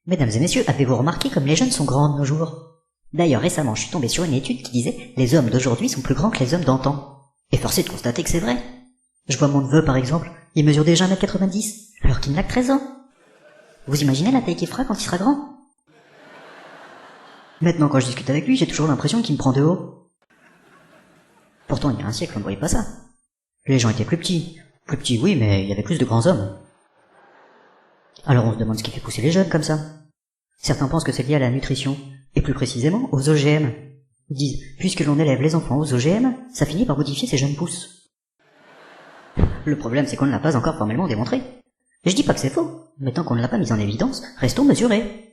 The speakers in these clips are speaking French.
Mesdames et messieurs, avez-vous remarqué comme les jeunes sont grands de nos jours? D'ailleurs, récemment, je suis tombé sur une étude qui disait « Les hommes d'aujourd'hui sont plus grands que les hommes d'antan ». Et forcé de constater que c'est vrai. Je vois mon neveu, par exemple, il mesure déjà 1m90, alors qu'il n'a que 13 ans. Vous imaginez la taille qu'il fera quand il sera grand? Maintenant, quand je discute avec lui, j'ai toujours l'impression qu'il me prend de haut. Pourtant, il y a un siècle, on ne voyait pas ça. Les gens étaient plus petits. Plus petits, oui, mais il y avait plus de grands hommes. Alors on se demande ce qui fait pousser les jeunes comme ça. Certains pensent que c'est lié à la nutrition, et plus précisément aux OGM. Ils disent, puisque l'on élève les enfants aux OGM, ça finit par modifier ces jeunes pousses. Le problème, c'est qu'on ne l'a pas encore formellement démontré. Et je dis pas que c'est faux, mais tant qu'on ne l'a pas mis en évidence, restons mesurés.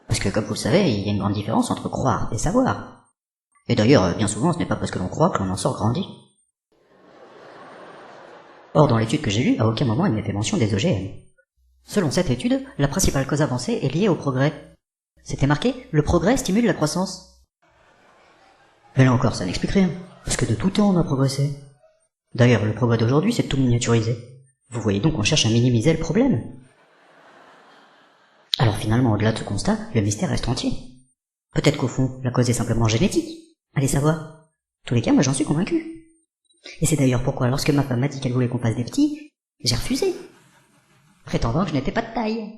Parce que, comme vous le savez, il y a une grande différence entre croire et savoir. Et d'ailleurs, bien souvent, ce n'est pas parce que l'on croit que l'on en sort grandi. Or, dans l'étude que j'ai lue, à aucun moment il n'est fait mention des OGM. Selon cette étude, la principale cause avancée est liée au progrès. C'était marqué « Le progrès stimule la croissance ». Mais là encore, ça n'explique rien, parce que de tout temps on a progressé. D'ailleurs, le progrès d'aujourd'hui, c'est de tout miniaturiser. Vous voyez donc qu'on cherche à minimiser le problème. Alors finalement, au-delà de ce constat, le mystère reste entier. Peut-être qu'au fond, la cause est simplement génétique. Allez savoir. En tous les cas, moi j'en suis convaincu. Et c'est d'ailleurs pourquoi, lorsque ma femme m'a dit qu'elle voulait qu'on fasse des petits, j'ai refusé, prétendant que je n'étais pas de taille.